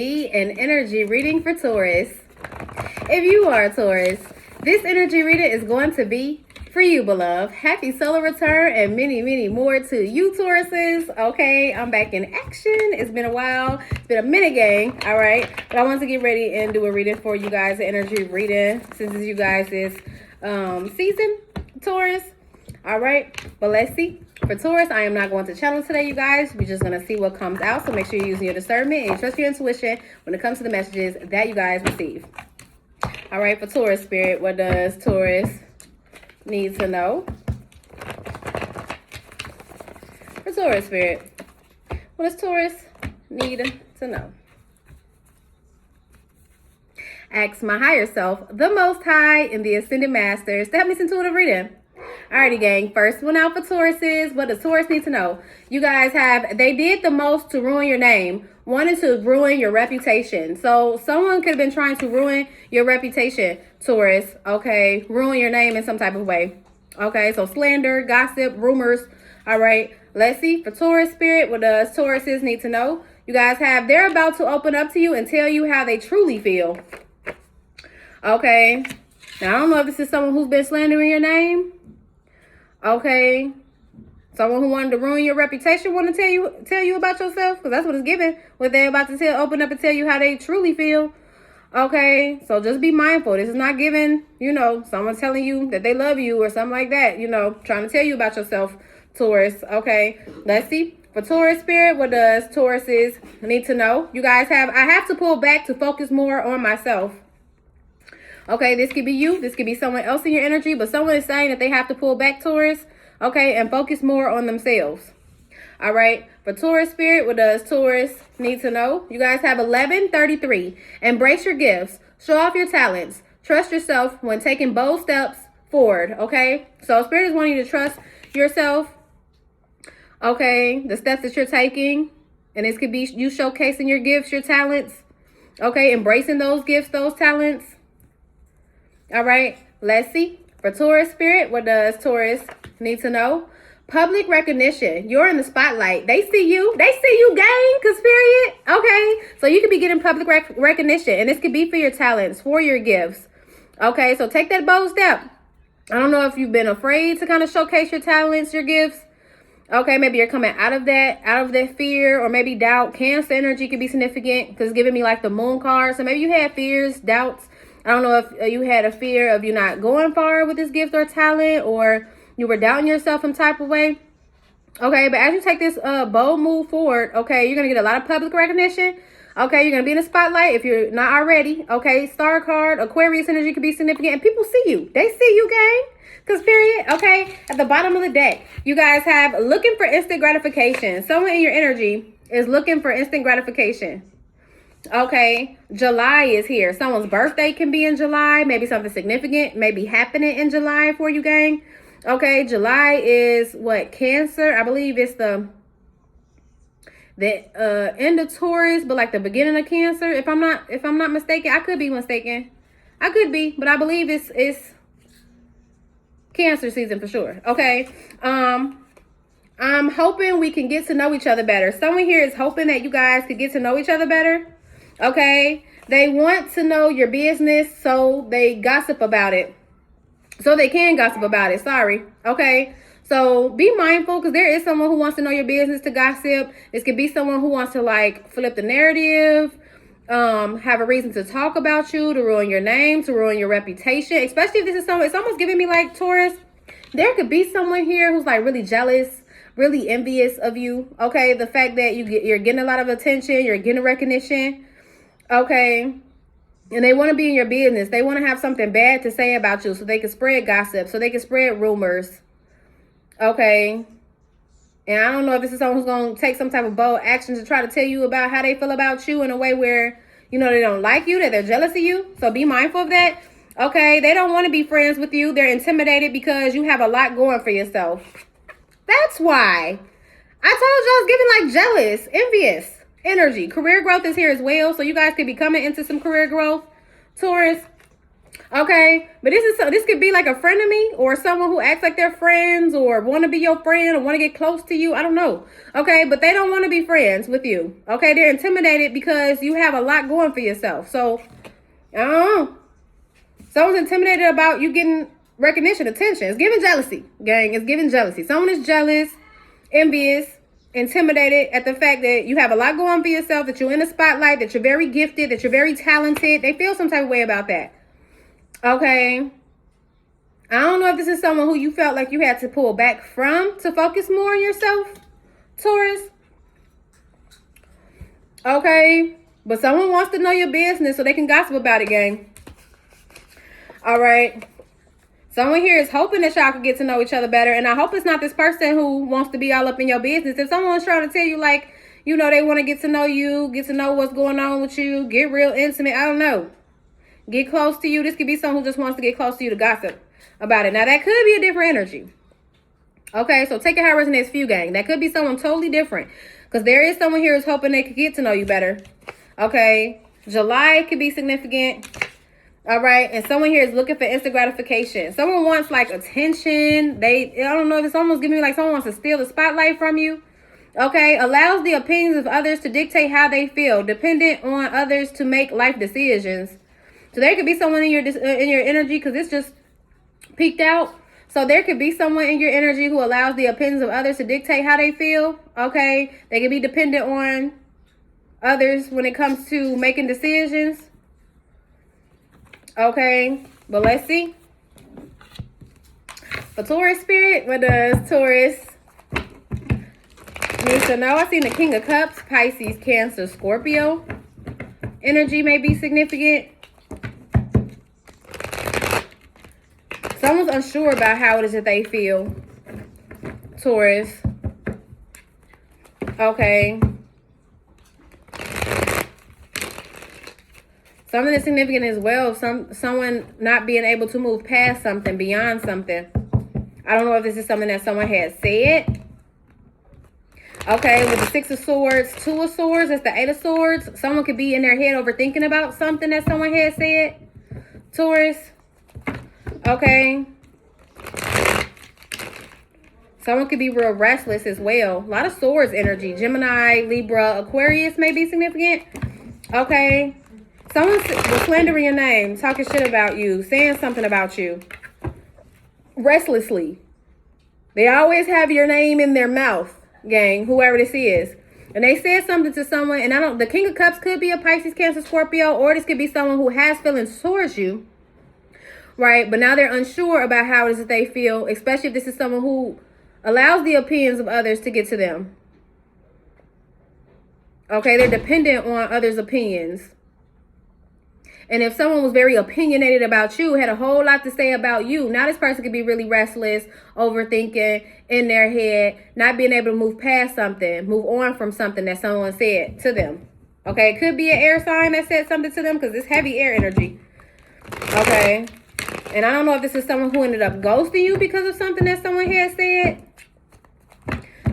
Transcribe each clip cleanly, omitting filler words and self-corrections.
An energy reading for Taurus. If you are a Taurus, this energy reading is going to be for you, beloved. Happy solar return and many, many more to you, Tauruses. Okay, I'm back in action. It's been a while. It's been a minute, gang. All right, but I want to get ready and do a reading for you guys, an energy reading, since it's you guys' season, Taurus. All right, but let's see. For Taurus, I am not going to channel today, you guys. We're just going to see what comes out. So make sure you're using your discernment and trust your intuition when it comes to the messages that you guys receive. All right, for Taurus spirit, what does Taurus need to know? For Taurus spirit, what does Taurus need to know? Ask my higher self, the Most High, and the Ascended Masters to help me intuitive reading. Alrighty, gang. First one out for Tauruses. What does Taurus need to know? You guys they did the most to ruin your name. Wanted to ruin your reputation. So someone could have been trying to ruin your reputation, Taurus. Okay. Ruin your name in some type of way. Okay. So slander, gossip, rumors. All right. Let's see. For Taurus spirit, what does Tauruses need to know? You guys they're about to open up to you and tell you how they truly feel. Okay. Now, I don't know if this is someone who's been slandering your name. Okay, someone who wanted to ruin your reputation want to tell you about yourself, because that's what it's given. What they're about to open up and tell you how they truly feel. Okay, so just be mindful. This is not giving, someone telling you that they love you or something like that. Trying to tell you about yourself, Taurus. Okay, let's see. For Taurus spirit, what does Tauruses need to know? You guys I have to pull back to focus more on myself. Okay, this could be you. This could be someone else in your energy, but someone is saying that they have to pull back, Taurus, okay, and focus more on themselves. All right, for Taurus spirit, what does Taurus need to know? You guys have 11:33. Embrace your gifts. Show off your talents. Trust yourself when taking bold steps forward, okay? So spirit is wanting you to trust yourself, okay, the steps that you're taking, and this could be you showcasing your gifts, your talents, okay, embracing those gifts, those talents. All right, let's see. For Taurus spirit, what does Taurus need to know? Public recognition. You're in the spotlight. They see you. They see you, gang, because period. Okay, so you could be getting public recognition, and this could be for your talents, for your gifts. Okay, so take that bold step. I don't know if you've been afraid to kind of showcase your talents, your gifts. Okay, maybe you're coming out of that fear or maybe doubt. Cancer energy could be significant because it's giving me like the moon card. So maybe you had fears, doubts. I don't know if you had a fear of you not going far with this gift or talent, or you were doubting yourself in type of way. Okay, but as you take this bold move forward, okay, you're going to get a lot of public recognition. Okay, you're going to be in the spotlight if you're not already. Okay, star card, Aquarius energy could be significant, and people see you. They see you, gang. Because period, okay, at the bottom of the deck, you guys have looking for instant gratification. Someone in your energy is looking for instant gratification. Okay, July is here. Someone's birthday can be in July. Maybe something significant may be happening in July for you, gang. Okay, July is what? Cancer. I believe it's the end of Taurus, but like the beginning of Cancer. If I'm not mistaken, I could be mistaken. I could be, but I believe it's Cancer season for sure. Okay. I'm hoping we can get to know each other better. Someone here is hoping that you guys could get to know each other better. Okay. They want to know your business, so they gossip about it. So they can gossip about it. Sorry. Okay. So be mindful, because there is someone who wants to know your business to gossip. This could be someone who wants to like flip the narrative, have a reason to talk about you, to ruin your name, to ruin your reputation. Especially if this is someone, it's almost giving me like Taurus. There could be someone here who's like really jealous, really envious of you. Okay. The fact that you're getting a lot of attention, you're getting recognition. Okay. And they want to be in your business. They want to have something bad to say about you so they can spread gossip, so they can spread rumors. Okay. And I don't know if this is someone who's going to take some type of bold action to try to tell you about how they feel about you in a way where, they don't like you, that they're jealous of you. So be mindful of that. Okay. They don't want to be friends with you. They're intimidated because you have a lot going for yourself. That's why I told you I was giving like jealous, envious energy. Career growth is here as well. So you guys could be coming into some career growth, Taurus. Okay, but this could be like a frenemy or someone who acts like they're friends or want to be your friend or want to get close to you. I don't know. Okay, but they don't want to be friends with you. Okay, they're intimidated because you have a lot going for yourself. So, I don't know. Someone's intimidated about you getting recognition, attention. It's giving jealousy, gang. It's giving jealousy. Someone is jealous, envious, intimidated at the fact that you have a lot going for yourself, that you're in the spotlight, that you're very gifted, that you're very talented. They feel some type of way about that. Okay. I don't know if this is someone who you felt like you had to pull back from to focus more on yourself, Taurus. Okay. But someone wants to know your business so they can gossip about it, gang. All right. Someone here is hoping that y'all can get to know each other better. And I hope it's not this person who wants to be all up in your business. If someone's trying to tell you, like, you know, they want to get to know you, get to know what's going on with you, get real intimate, I don't know. Get close to you. This could be someone who just wants to get close to you to gossip about it. Now, that could be a different energy. Okay, so take it how it resonates for you, gang. That could be someone totally different. Because there is someone here who's hoping they could get to know you better. Okay, July could be significant. All right, and someone here is looking for instant gratification. Someone wants, like, attention. I don't know if it's almost giving me like someone wants to steal the spotlight from you. Okay, allows the opinions of others to dictate how they feel, dependent on others to make life decisions. So there could be someone in your energy, because it's just peaked out. So there could be someone in your energy who allows the opinions of others to dictate how they feel. Okay, they could be dependent on others when it comes to making decisions. Okay, but let's see. For Taurus spirit, what does Taurus need to know? I seen the King of Cups, Pisces, Cancer, Scorpio. Energy may be significant. Someone's unsure about how it is that they feel. Taurus. Okay. Something that's significant as well. Someone not being able to move past something, beyond something. I don't know if this is something that someone has said. Okay, with the Six of Swords, Two of Swords, that's the Eight of Swords. Someone could be in their head overthinking about something that someone has said. Taurus. Okay. Someone could be real restless as well. A lot of swords energy. Gemini, Libra, Aquarius may be significant. Okay. Someone was slandering your name, talking shit about you, saying something about you. Restlessly. They always have your name in their mouth, gang, whoever this is. And they said something to someone, and the King of Cups could be a Pisces, Cancer, Scorpio, or this could be someone who has feelings towards you. Right? But now they're unsure about how it is that they feel, especially if this is someone who allows the opinions of others to get to them. Okay, they're dependent on others' opinions. And if someone was very opinionated about you, had a whole lot to say about you, now this person could be really restless, overthinking, in their head, not being able to move past something, move on from something that someone said to them. Okay, it could be an air sign that said something to them because it's heavy air energy. Okay, and I don't know if this is someone who ended up ghosting you because of something that someone had said.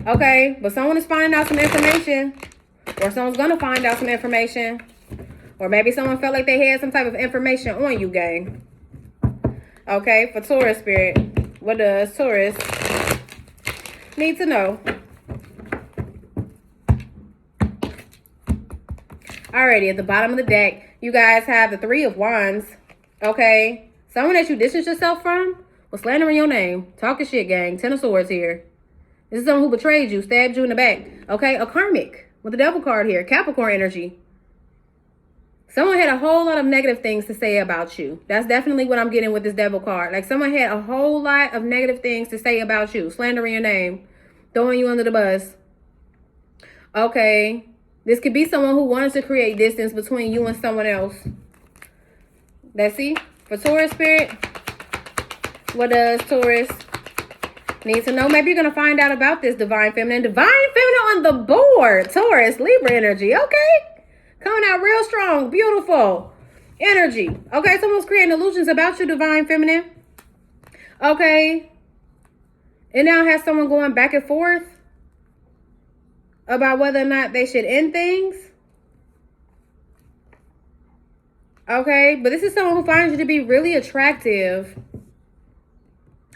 Okay, but someone is finding out some information, or someone's going to find out some information. Or maybe someone felt like they had some type of information on you, gang. Okay, for Taurus spirit, what does Taurus need to know? Alrighty, at the bottom of the deck, you guys have the Three of Wands. Okay, someone that you distance yourself from was slandering your name. Talking shit, gang. Ten of Swords here. This is someone who betrayed you, stabbed you in the back. Okay, a karmic with the Devil card here. Capricorn energy. Someone had a whole lot of negative things to say about you. That's definitely what I'm getting with this Devil card. Like someone had a whole lot of negative things to say about you. Slandering your name. Throwing you under the bus. Okay. This could be someone who wanted to create distance between you and someone else. Let's see. For Taurus spirit, what does Taurus need to know? Maybe you're going to find out about this Divine Feminine. Divine Feminine on the board. Taurus, Libra energy. Okay. Coming out real strong, beautiful energy. Okay, someone's creating illusions about you, Divine Feminine. Okay. It now has someone going back and forth about whether or not they should end things. Okay, but this is someone who finds you to be really attractive.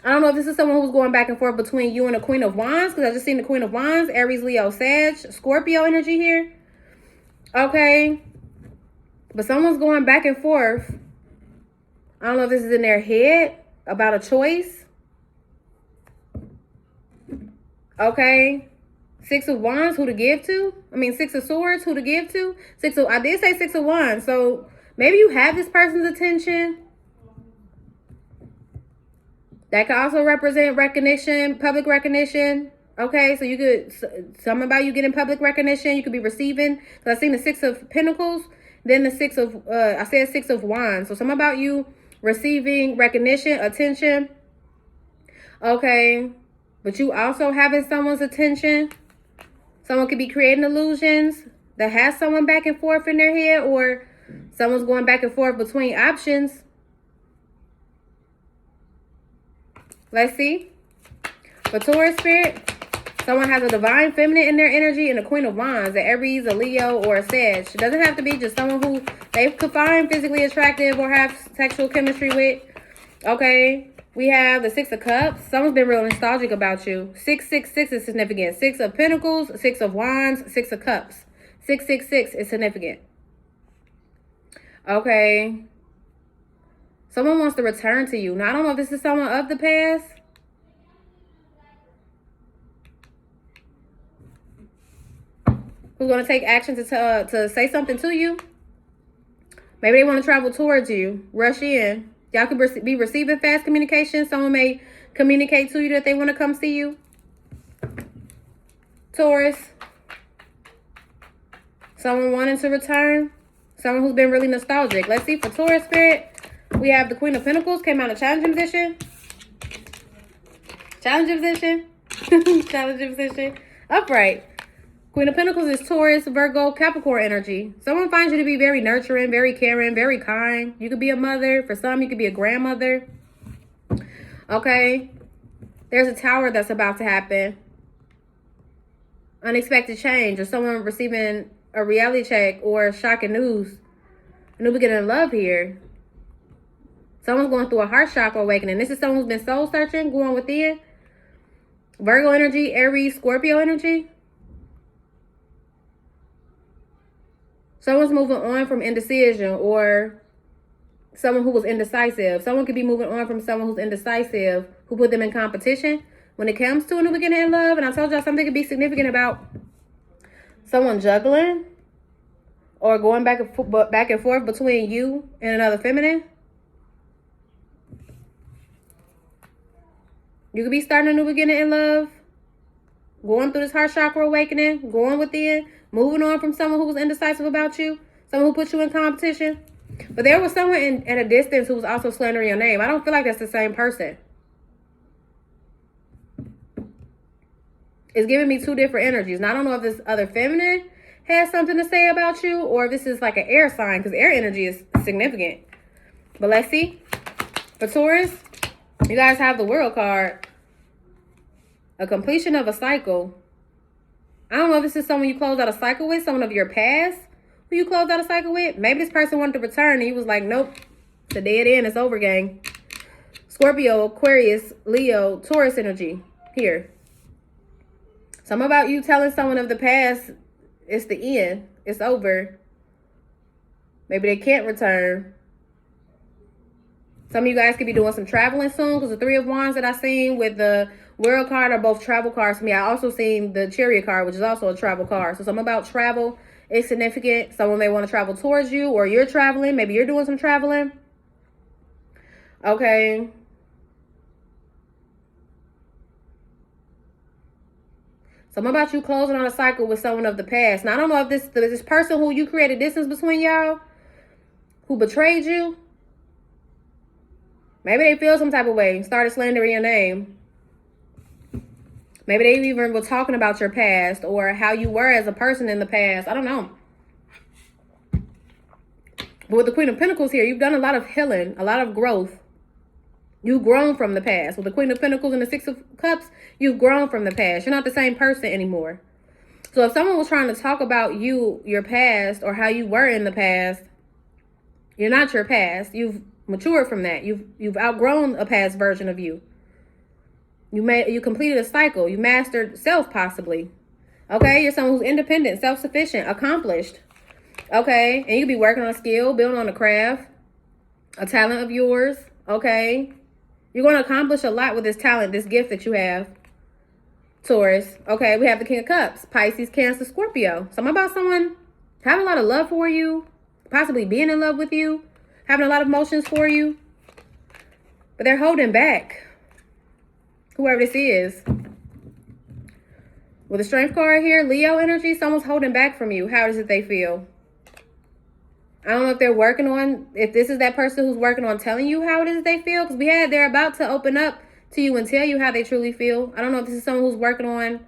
I don't know if this is someone who's going back and forth between you and the Queen of Wands, because I just seen the Queen of Wands, Aries, Leo, Sag, Scorpio energy here. Okay, but someone's going back and forth. I don't know if this is in their head about a choice. Okay, Six of Wands, who to give to? I mean, Six of Swords, who to give to? I did say Six of Wands, so maybe you have this person's attention. That could also represent recognition, public recognition. Okay, so you could, something about you getting public recognition, you could be receiving. Because I seen the Six of Pentacles, then the I said Six of Wands. So something about you receiving recognition, attention. Okay, but you also having someone's attention. Someone could be creating illusions that has someone back and forth in their head, or someone's going back and forth between options. Let's see. For Taurus spirit, someone has a divine feminine in their energy and a Queen of Wands, an Aries, a Leo, or a Sag. It doesn't have to be just someone who they could find physically attractive or have sexual chemistry with. Okay. We have the Six of Cups. Someone's been real nostalgic about you. 666 is significant. Six of Pentacles, Six of Wands, Six of Cups. 666 is significant. Okay. Someone wants to return to you. Now, I don't know if this is someone of the past. Who's going to take action to say something to you. Maybe they want to travel towards you. Rush in. Y'all could be receiving fast communication. Someone may communicate to you that they want to come see you. Taurus. Someone wanting to return. Someone who's been really nostalgic. Let's see, for Taurus spirit, we have the Queen of Pentacles. Came out of challenging position. Challenging position. Challenging position. Upright. Queen of Pentacles is Taurus, Virgo, Capricorn energy. Someone finds you to be very nurturing, very caring, very kind. You could be a mother. For some, you could be a grandmother. Okay. There's a tower that's about to happen. Unexpected change, or someone receiving a reality check or shocking news. A new beginning of love here. Someone's going through a heart chakra awakening. This is someone who's been soul searching, going within. Virgo energy, Aries, Scorpio energy. Someone's moving on from indecision, or someone who was indecisive. Someone could be moving on from someone who's indecisive, who put them in competition when it comes to a new beginning in love. And I told y'all something could be significant about someone juggling or going back and forth between you and another feminine. You could be starting a new beginning in love, going through this heart chakra awakening, going within, moving on from someone who was indecisive about you, someone who put you in competition. But there was someone at a distance who was also slandering your name. I don't feel like that's the same person. It's giving me two different energies. Now, I don't know if this other feminine has something to say about you, or if this is like an air sign, because air energy is significant. But let's see. For Taurus, you guys have the World card. A completion of a cycle. I don't know if this is someone you closed out a cycle with, someone of your past who you closed out a cycle with. Maybe this person wanted to return and you was like, nope, it's a dead end, it's over, gang. Scorpio, Aquarius, Leo, Taurus energy here. Something about you telling someone of the past, it's the end, it's over. Maybe they can't return. Some of you guys could be doing some traveling soon, because the Three of Wands that I seen with the World card are both travel cards for me. I also seen the Chariot card, which is also a travel card. So something about travel is significant. Someone may want to travel towards you, or you're traveling. Maybe you're doing some traveling. Okay. Something about you closing on a cycle with someone of the past. Now, I don't know if this person who you created distance between y'all, who betrayed you, maybe they feel some type of way, started slandering your name. Maybe they even were talking about your past or how you were as a person in the past. I don't know. But with the Queen of Pentacles here, you've done a lot of healing, a lot of growth. You've grown from the past. With the Queen of Pentacles and the Six of Cups, you've grown from the past. You're not the same person anymore. So if someone was trying to talk about you, your past, or how you were in the past, You're not your past. You've matured from that. You've outgrown a past version of you. You completed a cycle. You mastered self, possibly. Okay, you're someone who's independent, self-sufficient, accomplished. Okay, and you could be working on a skill, building on a craft, a talent of yours. Okay, you're going to accomplish a lot with this talent, this gift that you have, Taurus. Okay, we have the King of Cups, Pisces, Cancer, Scorpio. Something about someone having a lot of love for you, possibly being in love with you, having a lot of emotions for you, but they're holding back. Whoever this is. With the Strength card here, Leo energy, someone's holding back from you. How does it they feel? I don't know if they're working on, if this is that person who's working on telling you how it is they feel. Because they're about to open up to you and tell you how they truly feel. I don't know if this is someone who's working on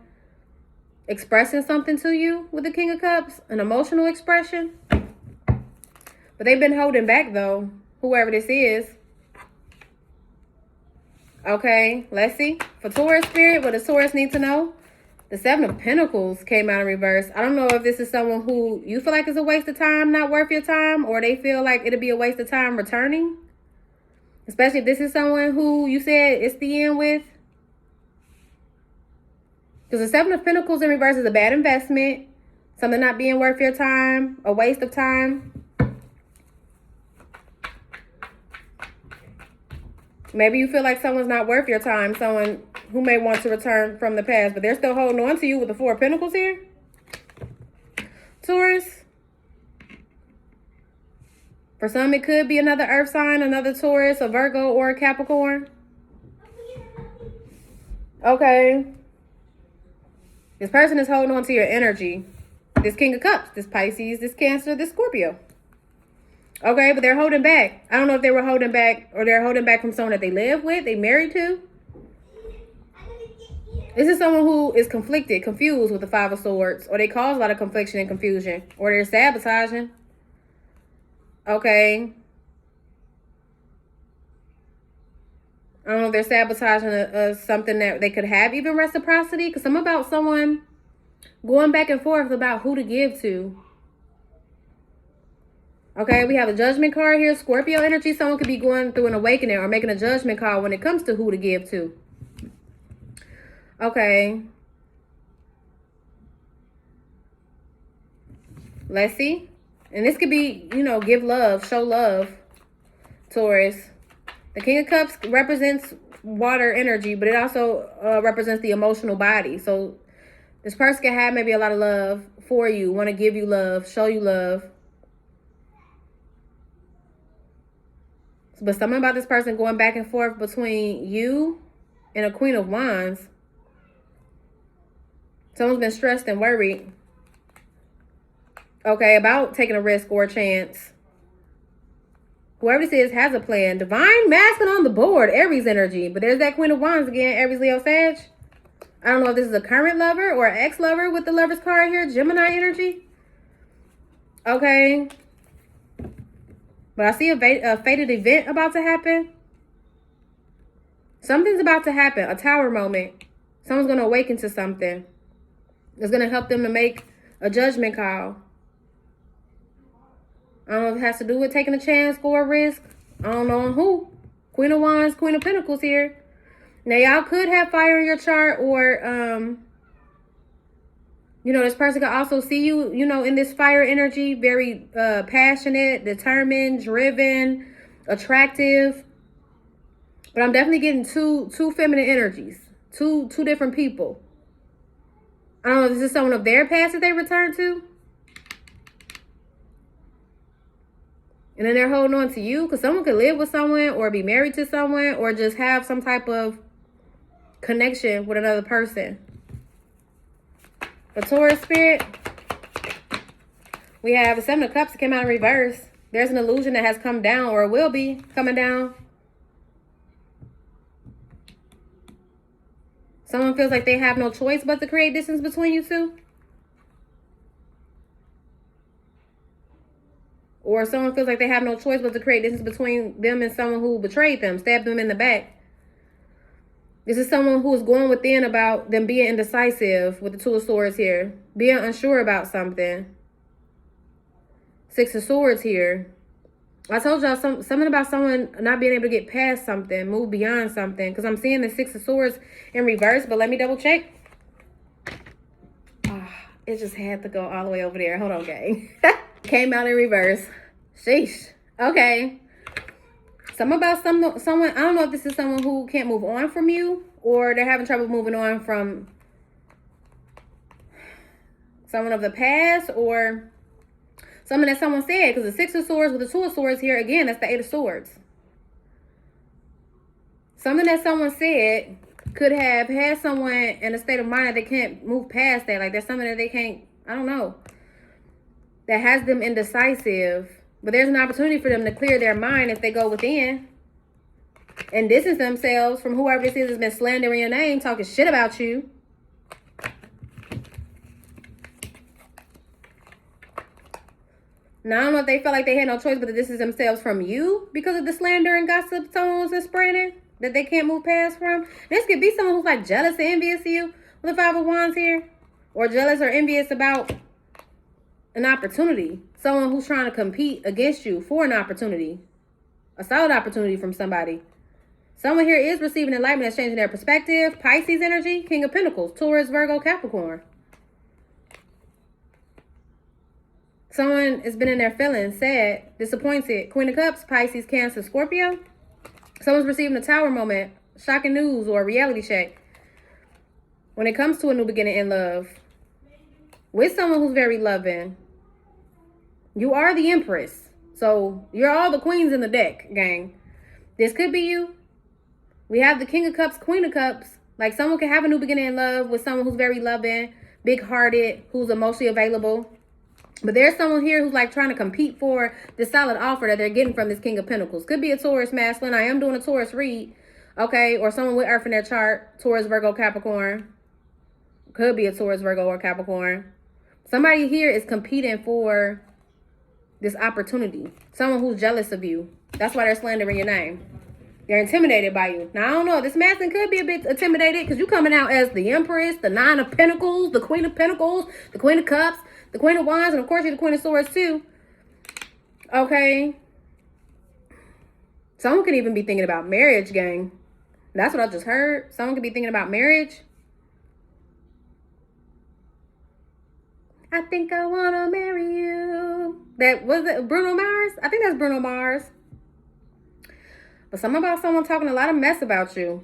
expressing something to you with the King of Cups, an emotional expression. But they've been holding back though, whoever this is. Okay, let's see. For Taurus spirit, what does Taurus need to know? The Seven of Pentacles came out in reverse. I don't know if this is someone who you feel like is a waste of time, not worth your time, or they feel like it'll be a waste of time returning. Especially if this is someone who you said it's the end with. Because the Seven of Pentacles in reverse is a bad investment. Something not being worth your time, a waste of time. Maybe you feel like someone's not worth your time, someone who may want to return from the past, but they're still holding on to you with the Four of Pentacles here. Taurus. For some, it could be another earth sign, another Taurus, a Virgo, or a Capricorn. Okay. This person is holding on to your energy. This King of Cups, this Pisces, this Cancer, this Scorpio. Okay, but they're holding back. I don't know if they were holding back or they're holding back from someone that they live with, they married to. This is someone who is conflicted, confused with the Five of Swords, or they cause a lot of confliction and confusion, or they're sabotaging. Okay. I don't know if they're sabotaging something that they could have, even reciprocity, because I'm about someone going back and forth about who to give to. Okay, we have a Judgment card here. Scorpio energy. Someone could be going through an awakening or making a judgment call when it comes to who to give to. Okay. Let's see. And this could be, give love, show love, Taurus. The King of Cups represents water energy, but it also represents the emotional body. So this person can have maybe a lot of love for you, want to give you love, show you love. But something about this person going back and forth between you and a Queen of Wands. Someone's been stressed and worried. Okay, about taking a risk or a chance. Whoever this is has a plan. Divine Masculine on the board. Aries energy. But there's that Queen of Wands again. Aries, Leo, Sag. I don't know if this is a current lover or an ex-lover with the Lover's card here. Gemini energy. Okay. But I see a fated event about to happen. Something's about to happen. A tower moment. Someone's going to awaken to something. It's going to help them to make a judgment call. I don't know if it has to do with taking a chance, go a risk. I don't know on who. Queen of Wands, Queen of Pentacles here. Now, y'all could have fire in your chart or, this person could also see you, in this fire energy, very passionate, determined, driven, attractive. But I'm definitely getting two feminine energies, two different people. I don't know if this is someone of their past that they return to. And then they're holding on to you because someone could live with someone or be married to someone or just have some type of connection with another person. The Taurus spirit, we have the Seven of Cups that came out in reverse. There's an illusion that has come down or will be coming down. Someone feels like they have no choice but to create distance between you two. Or someone feels like they have no choice but to create distance between them and someone who betrayed them, stabbed them in the back. This is someone who is going within about them being indecisive with the Two of Swords here. Being unsure about something. Six of Swords here. I told y'all something about someone not being able to get past something, move beyond something. Because I'm seeing the Six of Swords in reverse, but let me double check. Oh, it just had to go all the way over there. Hold on, gang. Came out in reverse. Sheesh. Okay. Something about someone, I don't know if this is someone who can't move on from you, or they're having trouble moving on from someone of the past, or something that someone said. Because the Six of Swords with the Two of Swords here, again, that's the Eight of Swords. Something that someone said could have had someone in a state of mind that they can't move past that. Like there's something that they can't, I don't know, that has them indecisive. But there's an opportunity for them to clear their mind if they go within and distance themselves from whoever this is that's been slandering your name, talking shit about you. Now, I don't know if they felt like they had no choice but to distance themselves from you because of the slander and gossip tones and spreading that they can't move past from. This could be someone who's like jealous and envious of you with the Five of Wands here. Or jealous or envious about an opportunity. Someone who's trying to compete against you for an opportunity. A solid opportunity from somebody. Someone here is receiving enlightenment that's changing their perspective. Pisces energy, King of Pentacles, Taurus, Virgo, Capricorn. Someone has been in their feelings, sad, disappointed. Queen of Cups, Pisces, Cancer, Scorpio. Someone's receiving a tower moment, shocking news, or a reality check. When it comes to a new beginning in love, with someone who's very loving, you are the Empress. So you're all the queens in the deck, gang. This could be you. We have the King of Cups, Queen of Cups. Like someone can have a new beginning in love with someone who's very loving, big-hearted, who's emotionally available. But there's someone here who's like trying to compete for this solid offer that they're getting from this King of Pentacles. Could be a Taurus masculine. I am doing a Taurus read. Okay. Or someone with Earth in their chart. Taurus, Virgo, Capricorn. Could be a Taurus, Virgo, or Capricorn. Somebody here is competing for this opportunity. Someone who's jealous of you. That's why they're slandering your name. They're intimidated by you. Now, I don't know. This masculine could be a bit intimidated because you're coming out as the Empress, the Nine of Pentacles, the Queen of Pentacles, the Queen of Cups, the Queen of Wands, and of course you're the Queen of Swords too. Okay. Someone could even be thinking about marriage, gang. That's what I just heard. Someone could be thinking about marriage. I think I want to marry you. That was it, Bruno Mars? I think that's Bruno Mars. But something about someone talking a lot of mess about you.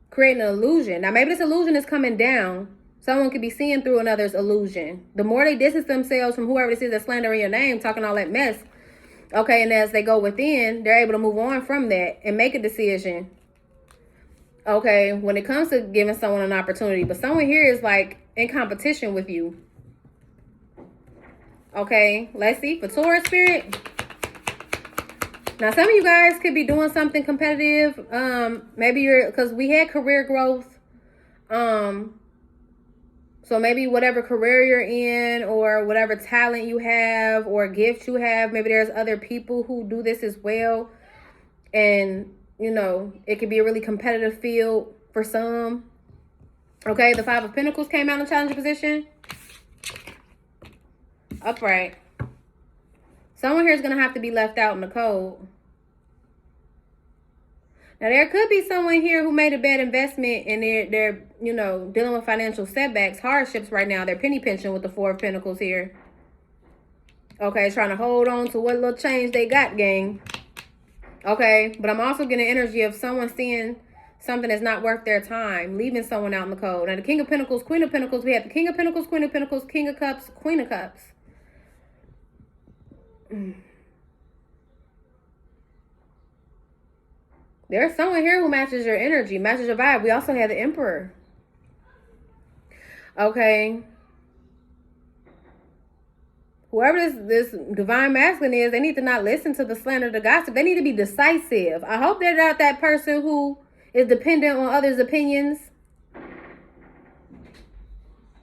Creating an illusion. Now, maybe this illusion is coming down. Someone could be seeing through another's illusion. The more they distance themselves from whoever this is that's slandering your name, talking all that mess. Okay, and as they go within, they're able to move on from that and make a decision. Okay, when it comes to giving someone an opportunity. But someone here is like in competition with you. Okay, let's see for Taurus spirit. Now, some of you guys could be doing something competitive. Maybe you're, because we had career growth. So maybe whatever career you're in or whatever talent you have or gift you have, maybe there's other people who do this as well. And, you know, it could be a really competitive field for some. Okay, the Five of Pentacles came out in challenging position. Upright. Someone here is going to have to be left out in the cold. Now, there could be someone here who made a bad investment and they're you know, dealing with financial setbacks, hardships right now. They're penny pinching with the Four of Pentacles here. Okay, trying to hold on to what little change they got, gang. Okay, but I'm also getting energy of someone seeing something that's not worth their time, leaving someone out in the cold. Now, the King of Pentacles, Queen of Pentacles, we have the King of Pentacles, Queen of Pentacles, King of Cups, Queen of Cups. There's someone here who matches your energy, matches your vibe. We also have the Emperor. Okay. Whoever this divine masculine is, they need to not listen to the slander, the gossip. They need to be decisive. I hope they're not that person who is dependent on others' opinions.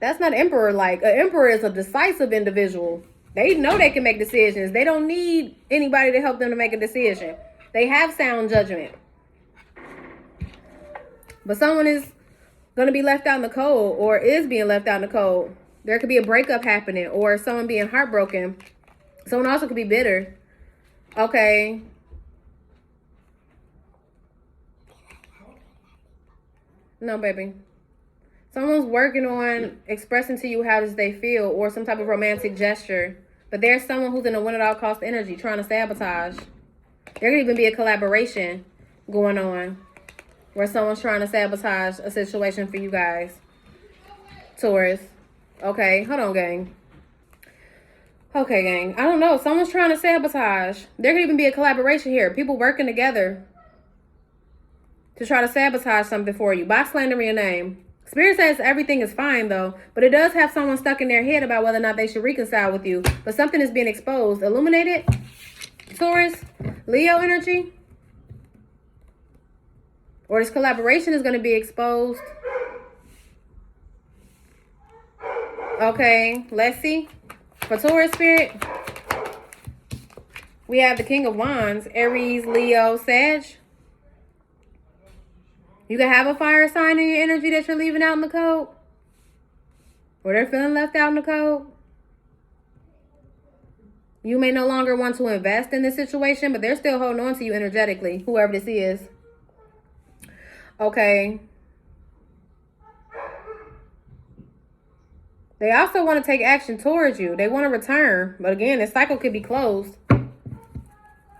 That's not Emperor-like. An Emperor is a decisive individual. They know they can make decisions. They don't need anybody to help them to make a decision. They have sound judgment. But someone is going to be left out in the cold or is being left out in the cold. There could be a breakup happening or someone being heartbroken Someone also could be bitter. Okay. No, baby. Someone's working on expressing to you how does they feel or some type of romantic gesture. But there's someone who's in a win-at-all-cost energy trying to sabotage. There could even be a collaboration going on where someone's trying to sabotage a situation for you guys. Taurus. Okay, hold on, gang. Okay, gang. I don't know. Someone's trying to sabotage. There could even be a collaboration here. People working together to try to sabotage something for you by slandering your name. Spirit says everything is fine, though. But it does have someone stuck in their head about whether or not they should reconcile with you. But something is being exposed. Illuminated. Taurus. Leo energy. Or this collaboration is going to be exposed. Okay, let's see. For Taurus spirit, we have the King of Wands, Aries, Leo, Sag. You can have a fire sign in your energy that you're leaving out in the cold. Or they're feeling left out in the cold. You may no longer want to invest in this situation, but they're still holding on to you energetically, whoever this is. Okay. They also want to take action towards you. They want to return. But again, this cycle could be closed.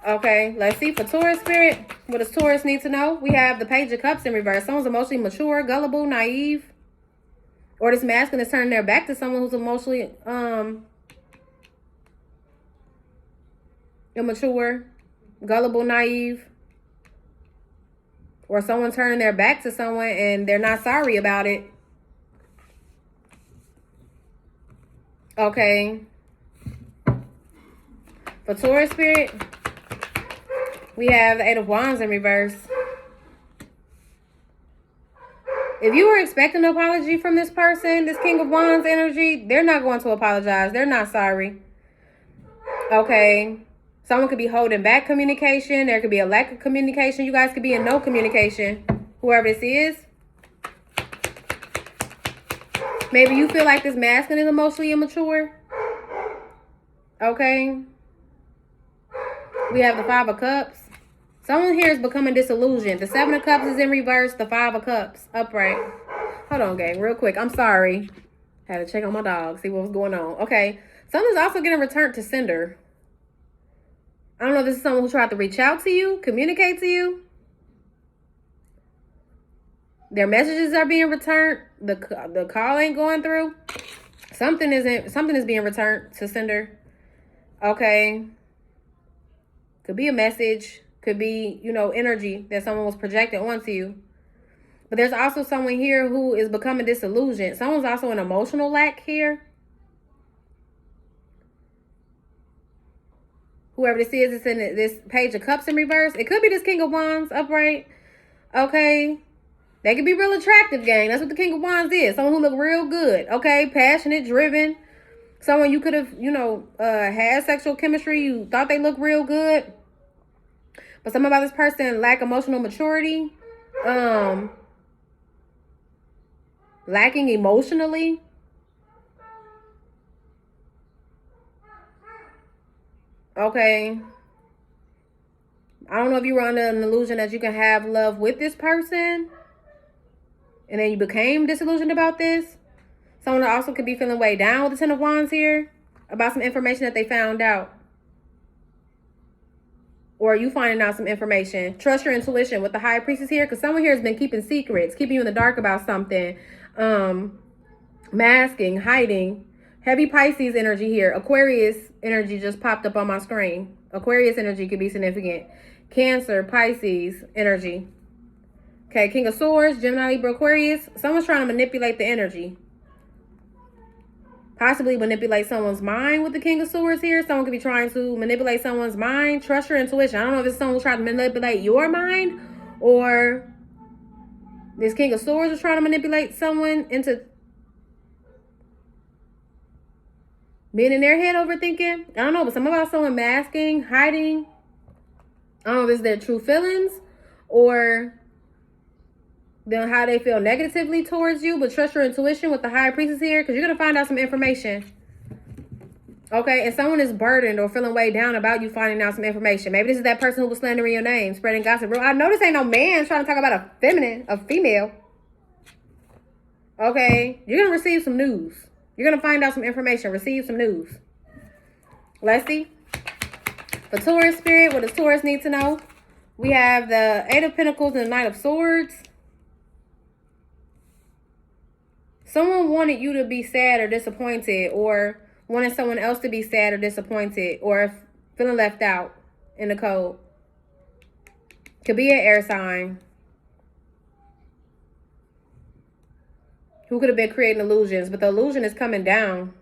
Okay, let's see for Taurus spirit. What does Taurus need to know? We have the Page of Cups in reverse. Someone's emotionally mature, gullible, naive. Or this masculine is turning their back to someone who's emotionally immature, gullible, naive. Or someone turning their back to someone and they're not sorry about it. Okay. For Taurus spirit, we have the Eight of Wands in reverse. If you were expecting an apology from this person, this King of Wands energy, they're not going to apologize. They're not sorry. Okay. Someone could be holding back communication. There could be a lack of communication. You guys could be in no communication. Whoever this is. Maybe you feel like this masculine is emotionally immature. Okay. We have the Five of Cups. Someone here is becoming disillusioned. The Seven of Cups is in reverse. The Five of Cups upright. Hold on, gang. Real quick. I'm sorry. Had to check on my dog. See what was going on. Okay. Someone's also getting returned to sender. I don't know if this is someone who tried to reach out to you. Communicate to you. Their messages are being returned. The call ain't going through. Something is being returned to sender. Okay. Could be a message. Could be, energy that someone was projecting onto you. But there's also someone here who is becoming disillusioned. Someone's also in emotional lack here. Whoever this is in this Page of Cups in reverse. It could be this King of Wands upright. Okay. They could be real attractive, gang. That's what the King of Wands is. Someone who look real good. Okay. Passionate, driven. Someone you could have, had sexual chemistry. You thought they looked real good. But something about this person lack emotional maturity. Lacking emotionally. Okay. I don't know if you were under an illusion that you can have love with this person. And then you became disillusioned about this. Someone also could be feeling weighed down with the Ten of Wands here. About some information that they found out. Or you finding out some information. Trust your intuition with the High Priestess here. Because someone here has been keeping secrets. Keeping you in the dark about something. Masking, hiding. Heavy Pisces energy here. Aquarius energy just popped up on my screen. Aquarius energy could be significant. Cancer, Pisces energy. Okay, King of Swords, Gemini, Libra, Aquarius. Someone's trying to manipulate the energy. Possibly manipulate someone's mind with the King of Swords here. Someone could be trying to manipulate someone's mind. Trust your intuition. I don't know if it's someone who's trying to manipulate your mind. Or this King of Swords is trying to manipulate someone into being in their head overthinking. I don't know, but something about someone masking, hiding. I don't know if it's their true feelings or then how they feel negatively towards you. But trust your intuition with the High Priestess here because you're going to find out some information. Okay, and someone is burdened or feeling weighed down about you finding out some information. Maybe this is that person who was slandering your name, spreading gossip. Bro, I know this ain't no man trying to talk about a female. Okay, you're going to receive some news. You're going to find out some information, receive some news. Let's see. For Taurus spirit, what does Taurus need to know? We have the Eight of Pentacles and the Knight of Swords. Someone wanted you to be sad or disappointed, or wanted someone else to be sad or disappointed, or feeling left out in the cold. Could be an air sign who could have been creating illusions, but the illusion is coming down.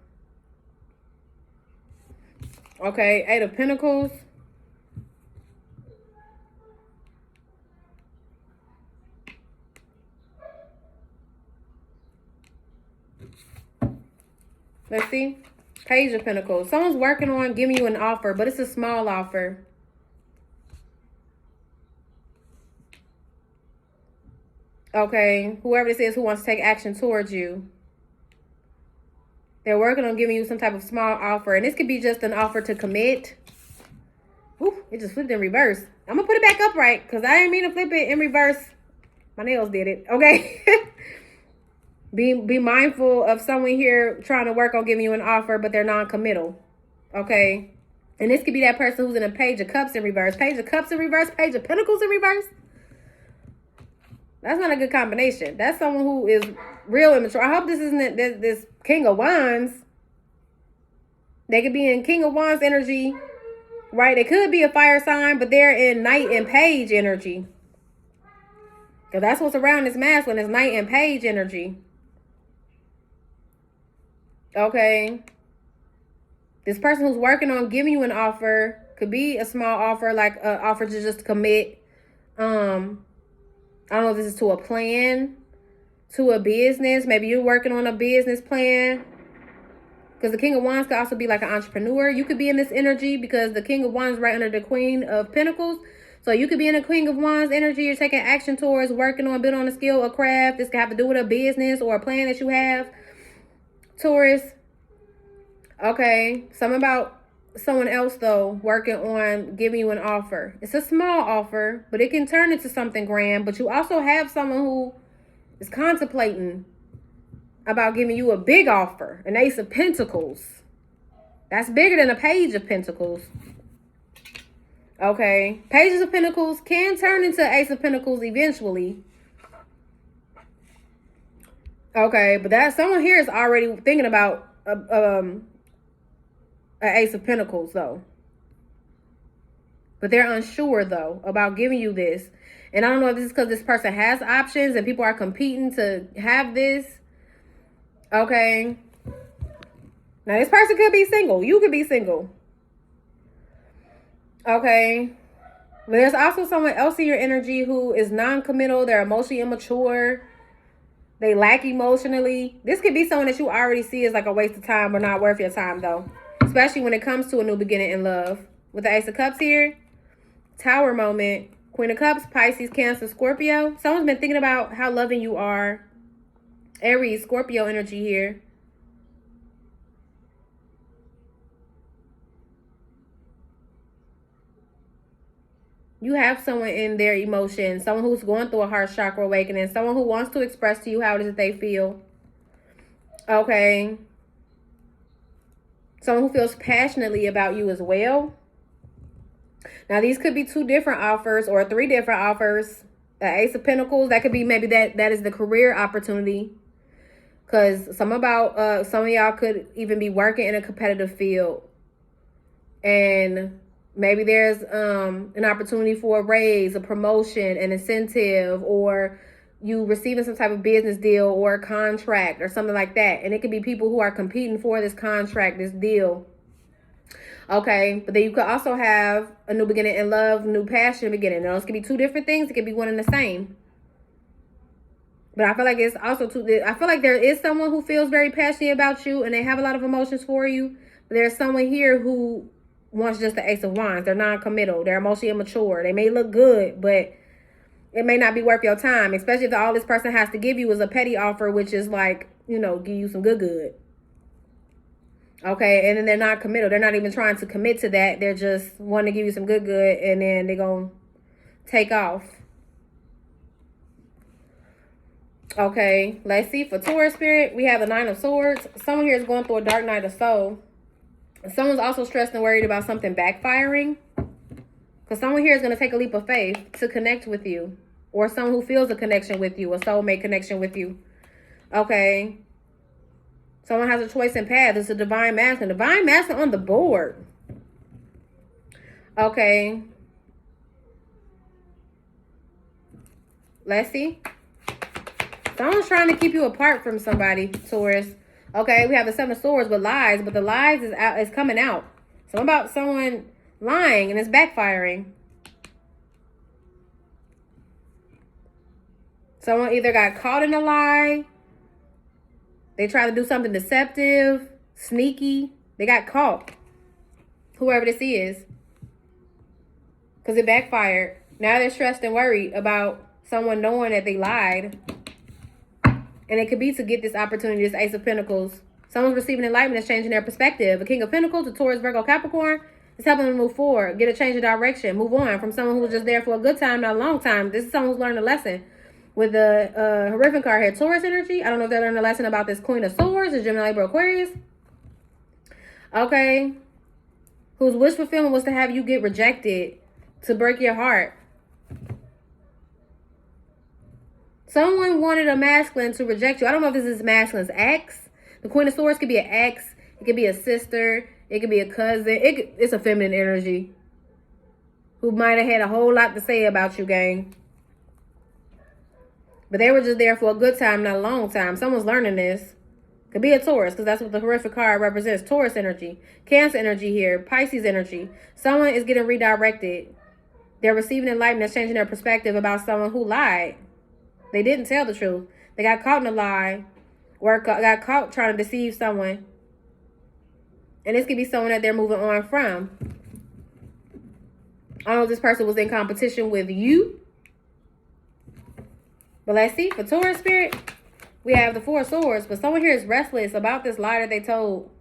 Okay, Eight of Pentacles. Let's see. Page of Pentacles. Someone's working on giving you an offer, but it's a small offer. Okay. Whoever this is who wants to take action towards you. They're working on giving you some type of small offer. And this could be just an offer to commit. Ooh, it just flipped in reverse. I'm going to put it back up right because I didn't mean to flip it in reverse. My nails did it. Okay. Be mindful of someone here trying to work on giving you an offer, but they're non-committal. Okay. And this could be that person who's in a Page of Cups in reverse. Page of Cups in reverse. Page of Pentacles in reverse. That's not a good combination. That's someone who is real immature. I hope this isn't this King of Wands. They could be in King of Wands energy, right? They could be a fire sign, but they're in Knight and Page energy. Because that's what's around this masculine is Knight and Page energy. Okay. This person who's working on giving you an offer could be a small offer, like an offer to just commit. I don't know if this is to a plan, to a business. Maybe you're working on a business plan. Because the King of Wands could also be like an entrepreneur. You could be in this energy because the King of Wands is right under the Queen of Pentacles. So you could be in a King of Wands energy. You're taking action towards working on, building on a skill, a craft. This could have to do with a business or a plan that you have. Taurus. Okay. Something about someone else, though, working on giving you an offer. It's a small offer, but it can turn into something grand. But you also have someone who is contemplating about giving you a big offer. An Ace of Pentacles. That's bigger than a Page of Pentacles. Okay. Pages of Pentacles can turn into Ace of Pentacles eventually. Okay, but that someone here is already thinking about an Ace of Pentacles, though. But they're unsure, though, about giving you this. And I don't know if this is because this person has options and people are competing to have this. Okay. Now, this person could be single. You could be single. Okay. But there's also someone else in your energy who is non-committal. They're emotionally immature. They lack emotionally. This could be someone that you already see as like a waste of time or not worth your time, though. Especially when it comes to a new beginning in love. With the Ace of Cups here. Tower moment. Queen of Cups, Pisces, Cancer, Scorpio. Someone's been thinking about how loving you are. Aries, Scorpio energy here. You have someone in their emotions, someone who's going through a heart chakra awakening, someone who wants to express to you how it is that they feel. Okay. Someone who feels passionately about you as well. Now, these could be 2 different offers or 3 different offers. The Ace of Pentacles, that could be maybe that is the career opportunity. Because some of y'all could even be working in a competitive field. And maybe there's an opportunity for a raise, a promotion, an incentive, or you receiving some type of business deal or a contract or something like that. And it could be people who are competing for this contract, this deal. Okay, but then you could also have a new beginning in love, new passion beginning. Those could be 2 different things. It could be one and the same. But I feel like it's also I feel like there is someone who feels very passionate about you and they have a lot of emotions for you. But there's someone here who wants just the Ace of Wands. They're non-committal. They're emotionally immature. They may look good, but it may not be worth your time. Especially if all this person has to give you is a petty offer, which is like, give you some good. Okay, and then they're not committal. They're not even trying to commit to that. They're just wanting to give you some good, and then they're going to take off. Okay, let's see. For Taurus spirit, we have the 9 of Swords. Someone here is going through a dark night of soul. Someone's also stressed and worried about something backfiring. Because someone here is going to take a leap of faith to connect with you. Or someone who feels a connection with you. A soulmate connection with you. Okay. Someone has a choice in path. It's a divine masculine. Divine masculine on the board. Okay. Let's see. Someone's trying to keep you apart from somebody, Taurus. Okay, we have the 7 of Swords with lies, but the lies is coming out. Something about someone lying and it's backfiring. Someone either got caught in a lie. They tried to do something deceptive, sneaky. They got caught. Whoever this is. Because it backfired. Now they're stressed and worried about someone knowing that they lied. And it could be to get this opportunity, this Ace of Pentacles. Someone's receiving enlightenment is changing their perspective. A King of Pentacles, a Taurus, Virgo, Capricorn. It's helping them move forward, get a change of direction, move on from someone who was just there for a good time, not a long time. This is someone who's learned a lesson. With the horrific card here, Taurus energy. I don't know if they learned a lesson about this Queen of Swords, the Gemini, Libra, Aquarius. Okay. Whose wish fulfillment was to have you get rejected, to break your heart. Someone wanted a masculine to reject you. I don't know if this is masculine's ex. The Queen of Swords could be an ex. It could be a sister. It could be a cousin. It's a feminine energy. Who might have had a whole lot to say about you, gang. But they were just there for a good time, not a long time. Someone's learning this. Could be a Taurus, because that's what the horrific card represents. Taurus energy. Cancer energy here. Pisces energy. Someone is getting redirected. They're receiving enlightenment, changing their perspective about someone who lied. They didn't tell the truth. They got caught in a lie. Or got caught trying to deceive someone. And this could be someone that they're moving on from. I don't know if this person was in competition with you. But let's see. For Taurus spirit, we have the 4 of Swords. But someone here is restless about this lie that they told.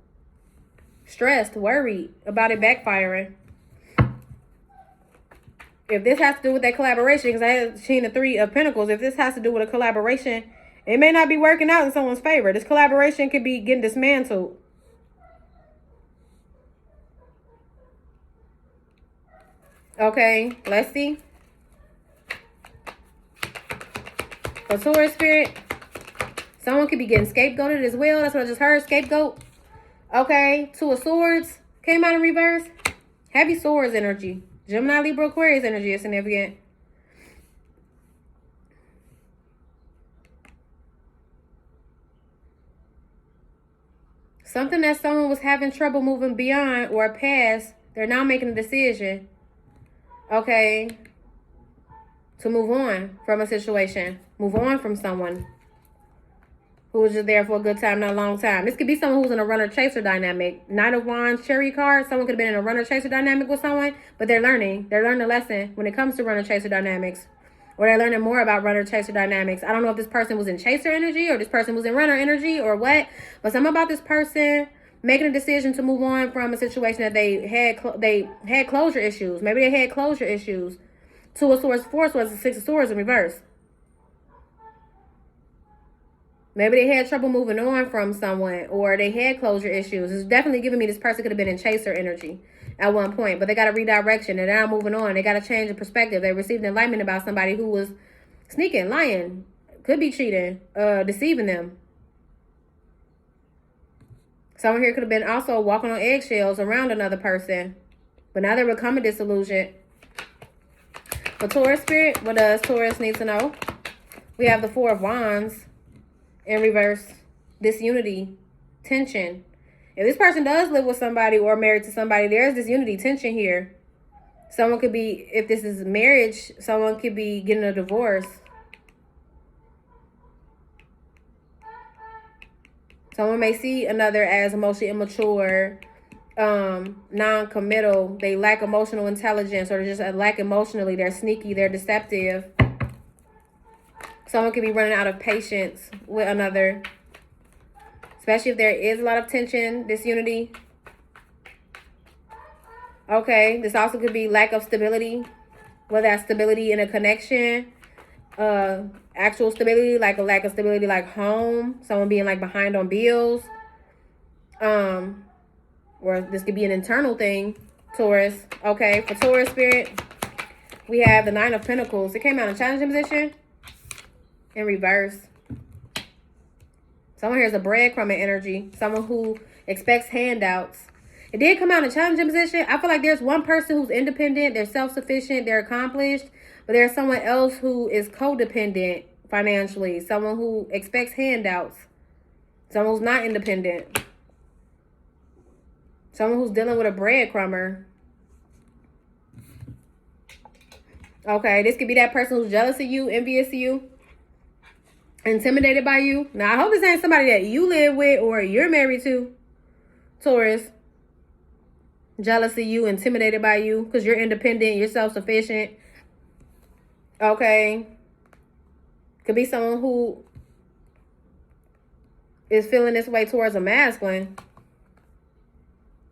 Stressed, worried about it backfiring. If this has to do with that collaboration, because I had seen the 3 of Pentacles, if this has to do with a collaboration, it may not be working out in someone's favor. This collaboration could be getting dismantled. Okay, let's see. For Taurus spirit, someone could be getting scapegoated as well. That's what I just heard, scapegoat. Okay, 2 of Swords came out in reverse. Heavy Swords energy. Gemini, Libra, Aquarius energy is significant. Something that someone was having trouble moving beyond or past, they're now making a decision. Okay. To move on from a situation. Move on from someone who was just there for a good time, not a long time. This could be someone who's in a runner-chaser dynamic. Knight of Wands, Cherry card. Someone could have been in a runner-chaser dynamic with someone, but they're learning. They're learning a lesson when it comes to runner-chaser dynamics. Or they're learning more about runner-chaser dynamics. I don't know if this person was in chaser energy or this person was in runner energy or what, but something about this person making a decision to move on from a situation that they had closure issues. Maybe they had closure issues. 2 of Swords, 4 of Swords, 6 of Swords in reverse. Maybe they had trouble moving on from someone or they had closure issues. It's definitely giving me this person could have been in chaser energy at one point, but they got a redirection and they're now moving on. They got a change of perspective. They received enlightenment about somebody who was sneaking, lying, could be cheating, deceiving them. Someone here could have been also walking on eggshells around another person, but now they're becoming disillusioned. For Taurus spirit, what does Taurus need to know? We have the 4 of Wands in reverse. Disunity, tension. If this person does live with somebody or married to somebody, there's disunity, tension here. Someone could be, if this is marriage, someone could be getting a divorce. Someone may see another as emotionally immature, non-committal. They lack emotional intelligence or just lack emotionally. They're sneaky. They're deceptive. Someone could be running out of patience with another. especially if there is a lot of tension, disunity. Okay, this also could be lack of stability, whether that's stability in a connection, actual stability, like a lack of stability, like home, someone being like behind on bills, or this could be an internal thing, Taurus. Okay, for Taurus spirit, we have the Nine of Pentacles. It came out in challenging position in reverse. Someone here is a breadcrumbing energy, someone who expects handouts. It did come out in a challenging position. I feel like there's one person who's independent, they're self-sufficient, they're accomplished, but there's someone else who is codependent financially, someone who expects handouts, someone who's not independent, someone who's dealing with a breadcrumber. Okay, this could be that person who's jealous of you, envious of you, intimidated by you. Now, I hope this ain't somebody that you live with or you're married to, Taurus. Jealous of you, intimidated by you, because you're independent, you're self-sufficient. Okay. Could be someone who is feeling this way towards a masculine.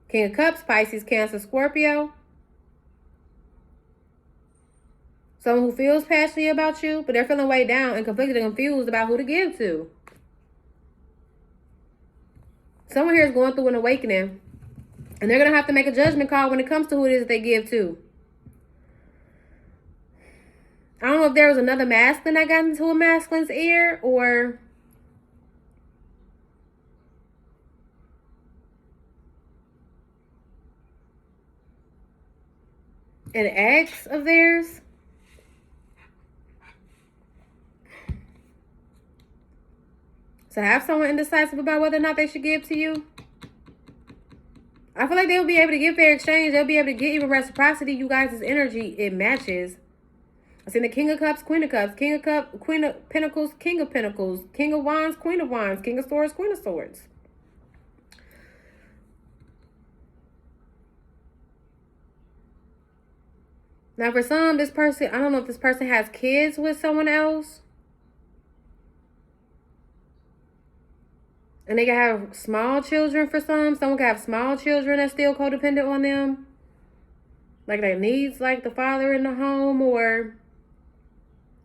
King of Cups, Pisces, Cancer, Scorpio. Someone who feels passionate about you, but they're feeling weighed down and conflicted and confused about who to give to. Someone here is going through an awakening. And they're going to have to make a judgment call when it comes to who it is they give to. I don't know if there was another masculine that got into a masculine's ear, or an ex of theirs. So have someone indecisive about whether or not they should give to you. I feel like they'll be able to give fair exchange. They'll be able to get even reciprocity. You guys' energy, it matches. I seen the King of Cups, Queen of Cups, King of Cups, Queen of Pentacles, King of Pentacles, King of Wands, Queen of Wands, King of Swords, Queen of Swords. Now, for some, this person, I don't know if this person has kids with someone else. And they can have small children for some. Someone can have small children that's still codependent on them. Like they needs like the father in the home, or...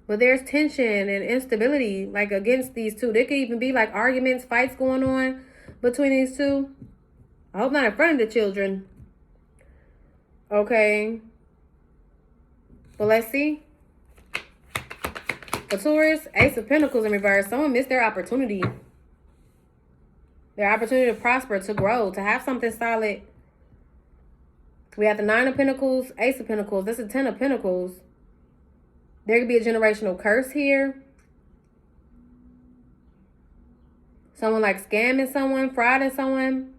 But there's tension and instability like against these two. There could even be like arguments, fights going on between these two. I hope not in front of the children. Okay. But let's see. For Taurus, Ace of Pentacles in reverse. Someone missed their opportunity. Their opportunity to prosper, to grow, to have something solid. We have the Nine of Pentacles, Ace of Pentacles. That's a Ten of Pentacles. There could be a generational curse here. Someone like scamming someone, frauding someone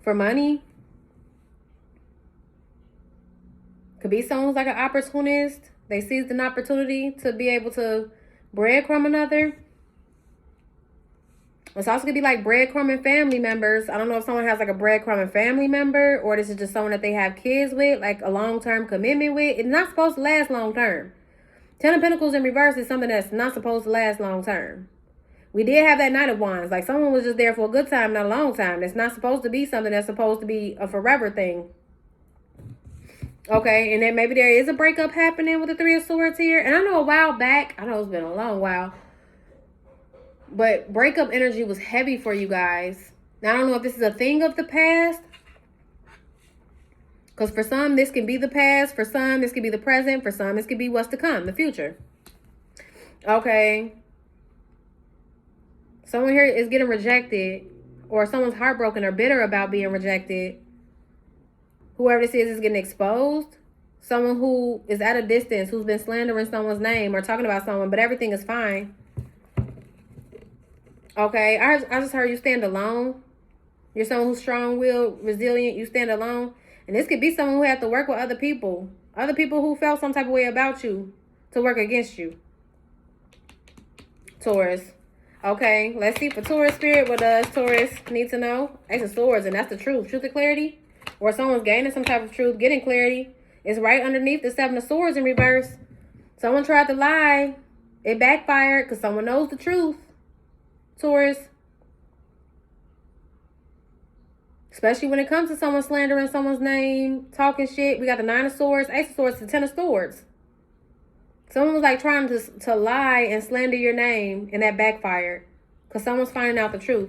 for money. Could be someone who's like an opportunist. They seized an opportunity to be able to breadcrumb another. It's also going to be like breadcrumbing family members. I don't know if someone has like a breadcrumbing family member, or this is just someone that they have kids with, like a long-term commitment with. It's not supposed to last long-term. Ten of Pentacles in reverse is something that's not supposed to last long-term. We did have that Knight of Wands. Like someone was just there for a good time, not a long time. It's not supposed to be something that's supposed to be a forever thing. Okay, and then maybe there is a breakup happening with the Three of Swords here. And I know a while back, I know it's been a long while, but breakup energy was heavy for you guys. Now, I don't know if this is a thing of the past. Because for some, this can be the past. For some, this could be the present. For some, this could be what's to come, the future. Okay. Someone here is getting rejected. Or someone's heartbroken or bitter about being rejected. Whoever this is getting exposed. Someone who is at a distance, who's been slandering someone's name or talking about someone, but everything is fine. Okay, I just heard you stand alone. You're someone who's strong-willed, resilient. You stand alone. And this could be someone who had to work with other people. Other people who felt some type of way about you to work against you. Taurus. Okay, let's see for Taurus spirit. What does Taurus need to know? Ace of Swords, and that's the truth. Truth and clarity. Or someone's gaining some type of truth, getting clarity. It's right underneath the Seven of Swords in reverse. Someone tried to lie. It backfired because someone knows the truth. Taurus. Especially when it comes to someone slandering someone's name, talking shit. We got the 9 of Swords, Ace of Swords, the 10 of Swords. Someone was like trying to lie and slander your name, and that backfired. Because someone's finding out the truth.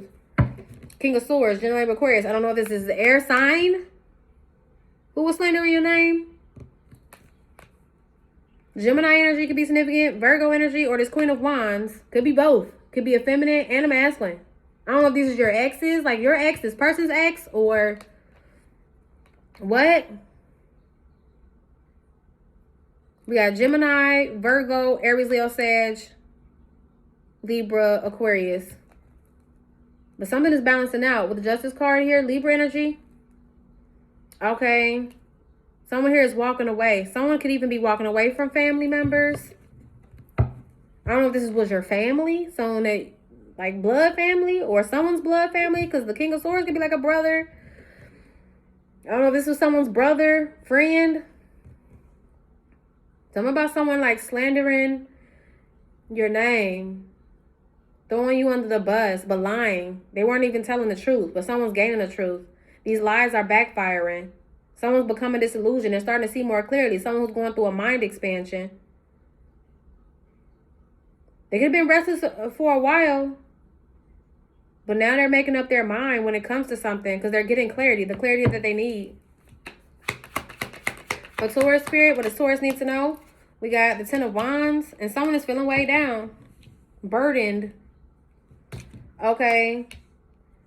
King of Swords, Gemini, Aquarius. I don't know if this is the air sign. Who was slandering your name? Gemini energy could be significant. Virgo energy, or this Queen of Wands. Could be both. Could be a feminine and a masculine. I don't know if these is your exes, like your ex, this person's ex, or what? We got Gemini, Virgo, Aries, Leo, Sag, Libra, Aquarius. But something is balancing out with the Justice card here, Libra energy. Okay. Someone here is walking away. Someone could even be walking away from family members. I don't know if this was your family, someone that, like, blood family, or someone's blood family, because the King of Swords could be like a brother. I don't know if this was someone's brother, friend. Something about someone, like, slandering your name, throwing you under the bus, but lying. They weren't even telling the truth, but someone's gaining the truth. These lies are backfiring. Someone's becoming disillusioned. They're starting to see more clearly. Someone who's going through a mind expansion. They could have been restless for a while, but now they're making up their mind when it comes to something, because they're getting clarity, the clarity that they need. For Taurus spirit, what does Taurus need to know? We got the 10 of Wands, and someone is feeling way down, burdened. Okay.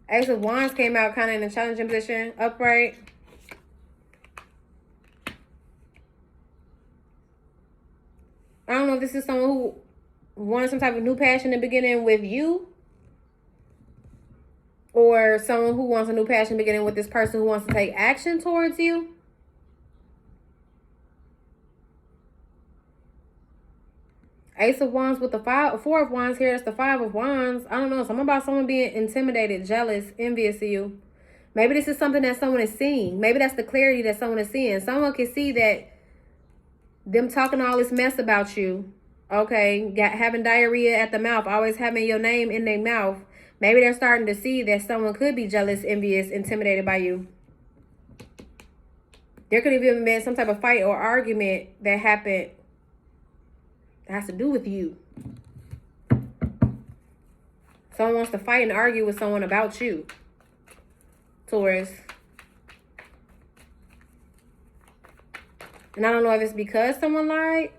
Ace of Wands came out kind of in a challenging position, upright. I don't know if this is someone who wanted some type of new passion in the beginning with you, or someone who wants a new passion beginning with this person who wants to take action towards you. Ace of Wands with the 4 of Wands here. That's the 5 of Wands. I don't know. Something about someone being intimidated, jealous, envious of you. Maybe this is something that someone is seeing. Maybe that's the clarity that someone is seeing. Someone can see that them talking all this mess about you. Okay. Having diarrhea at the mouth. Always having your name in their mouth. Maybe they're starting to see that someone could be jealous, envious, intimidated by you. There could have even been some type of fight or argument that happened that has to do with you. Someone wants to fight and argue with someone about you, Taurus. And I don't know if it's because someone lied.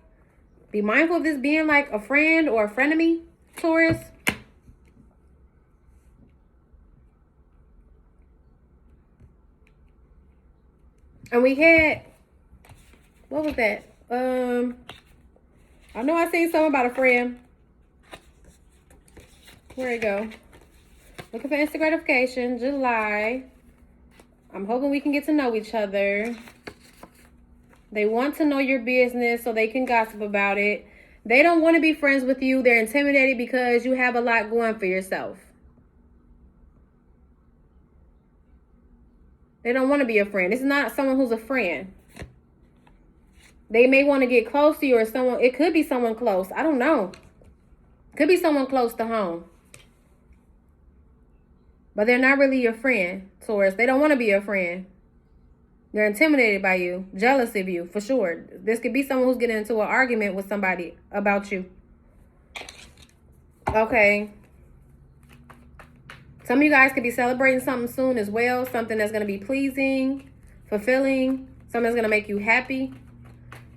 Be mindful of this being like a friend or a frenemy, Taurus. And we had, what was that? I know I seen something about a friend. Where'd it go? Looking for instant gratification, July. I'm hoping we can get to know each other. They want to know your business so they can gossip about it. They don't want to be friends with you. They're intimidated because you have a lot going for yourself. They don't want to be a friend. This is not someone who's a friend. They may want to get close to you, or someone. It could be someone close. I don't know. Could be someone close to home. But they're not really your friend, Taurus. They don't want to be your friend. They're intimidated by you, jealous of you, for sure. This could be someone who's getting into an argument with somebody about you. Okay. Some of you guys could be celebrating something soon as well. Something that's going to be pleasing, fulfilling. Something that's going to make you happy.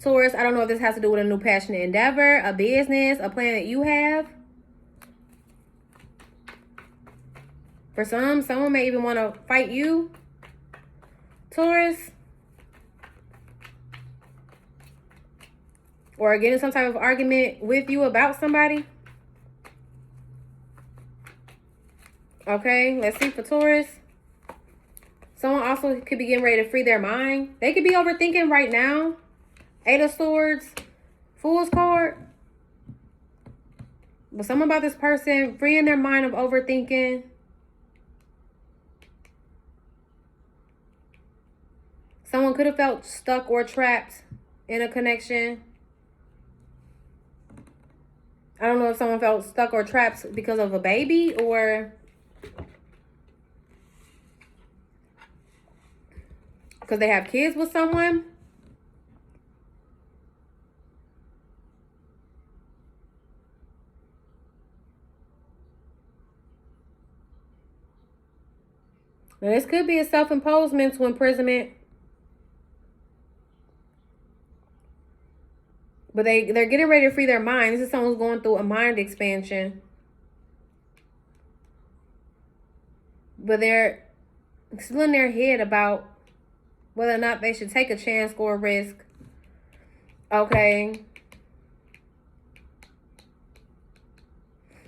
Taurus, I don't know if this has to do with a new passionate endeavor, a business, a plan that you have. For some, someone may even want to fight you, Taurus. Or get in some type of argument with you about somebody. Okay, let's see for Taurus. Someone also could be getting ready to free their mind. They could be overthinking right now. 8 of Swords, Fool's card. But something about this person freeing their mind of overthinking. Someone could have felt stuck or trapped in a connection. I don't know if someone felt stuck or trapped because of a baby, or because they have kids with someone. Now, this could be a self-imposed mental imprisonment. But they're getting ready to free their mind. This is someone who's going through a mind expansion. But they're still in their head about whether or not they should take a chance or a risk. Okay.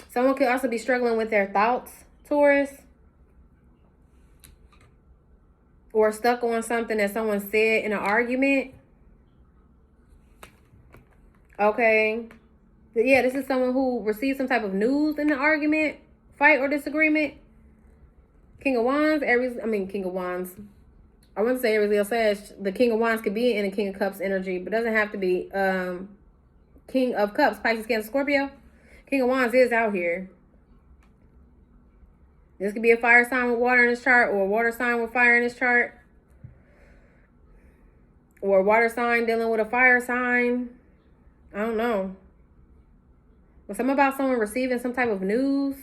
Someone could also be struggling with their thoughts, Taurus. Or stuck on something that someone said in an argument. Okay. But yeah, this is someone who received some type of news in the argument, fight, or disagreement. King of Wands, King of Wands. I wouldn't say Aries, Leo, Sag. The King of Wands could be in a King of Cups energy, but doesn't have to be. King of Cups, Pisces, Cancer, Scorpio. King of Wands is out here. This could be a fire sign with water in his chart, or a water sign with fire in his chart. Or a water sign dealing with a fire sign. I don't know. But something about someone receiving some type of news.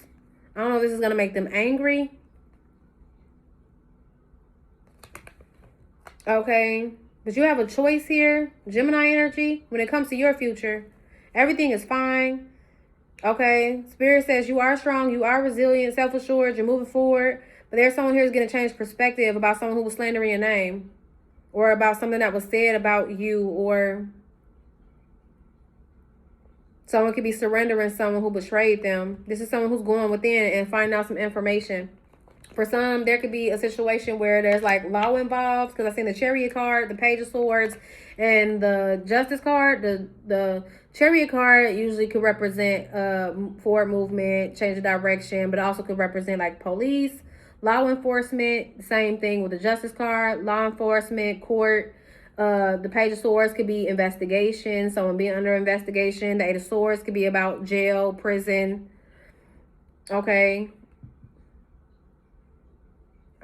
I don't know if this is going to make them angry. Okay. But you have a choice here. Gemini energy. When it comes to your future, everything is fine. Okay. Spirit says you are strong. You are resilient, self-assured. You're moving forward. But there's someone here who's going to change perspective about someone who was slandering your name. Or about something that was said about you. Or someone could be surrendering someone who betrayed them. This is someone who's going within and finding out some information. For some, there could be a situation where there's like law involved, because I've seen the Chariot card, the Page of Swords, and the Justice card. The Chariot card usually could represent forward movement, change of direction, but it also could represent like police, law enforcement. Same thing with the Justice card, law enforcement, court. The Page of Swords could be investigation, someone being under investigation. The Eight of Swords could be about jail, prison. Okay.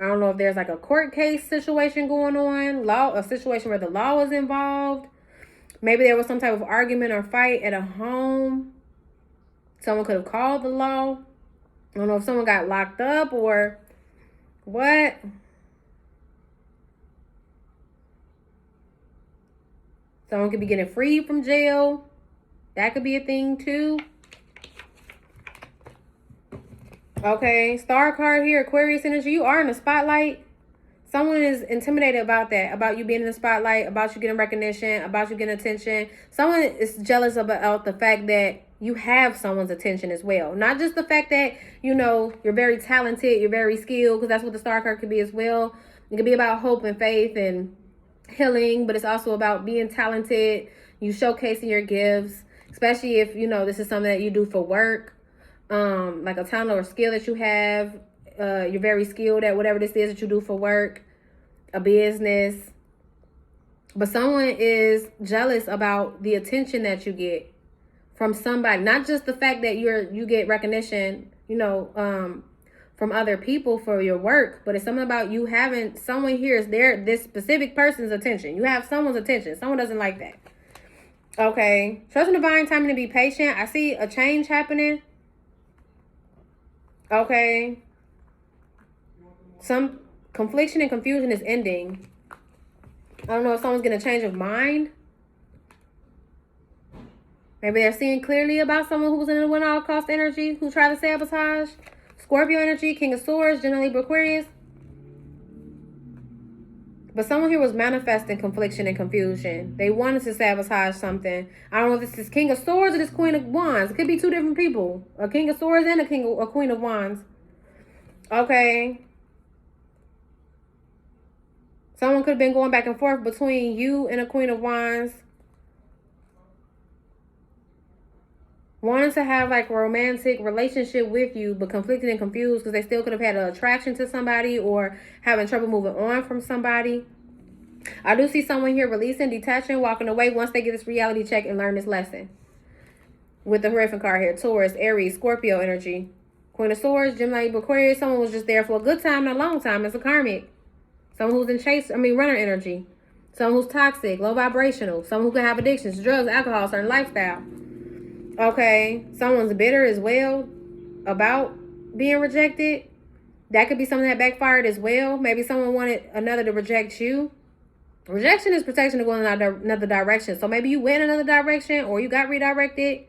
I don't know if there's like a court case situation going on, a situation where the law is involved. Maybe there was some type of argument or fight at a home. Someone could have called the law. I don't know if someone got locked up or what. Someone could be getting freed from jail. That could be a thing too. Okay, Star card here, Aquarius energy. You are in the spotlight. Someone is intimidated about that, about you being in the spotlight, about you getting recognition, about you getting attention. Someone is jealous about the fact that you have someone's attention as well. Not just the fact that, you know, you're very talented, you're very skilled, because that's what the Star card could be as well. It could be about hope and faith and healing, but it's also about being talented, you showcasing your gifts, especially if, you know, this is something that you do for work. Like a talent or skill that you have. You're very skilled at whatever this is that you do for work, a business. But someone is jealous about the attention that you get from somebody. Not just the fact that you get recognition, you know, from other people for your work, but it's something about you having someone here is this specific person's attention. You have someone's attention. Someone doesn't like that. Okay. Trust in divine timing to be patient. I see a change happening. Okay. Some confliction and confusion is ending. I don't know if someone's going to change of mind. Maybe they're seeing clearly about someone who was in the win all cost energy, who tried to sabotage. Scorpio energy, King of Swords, Gemini, Libra, Aquarius. But someone here was manifesting confliction and confusion. They wanted to sabotage something. I don't know if this is King of Swords or this Queen of Wands. It could be two different people. A King of Swords and a Queen of Wands. Okay. Someone could have been going back and forth between you and a Queen of Wands. Wanting to have like a romantic relationship with you, but conflicted and confused because they still could have had an attraction to somebody or having trouble moving on from somebody. I do see someone here releasing, detaching, walking away once they get this reality check and learn this lesson. With the Hierophant card here, Taurus, Aries, Scorpio energy. Queen of Swords, Gemini, Libra, Aquarius. Someone was just there for a good time, not a long time. It's a karmic. Someone who's in runner energy. Someone who's toxic, low vibrational. Someone who can have addictions, drugs, alcohol, certain lifestyle. Okay. Someone's bitter as well about being rejected. That could be something that backfired as well. Maybe someone wanted another to reject you. Rejection is protection to go in another direction. So maybe you went another direction, or you got redirected,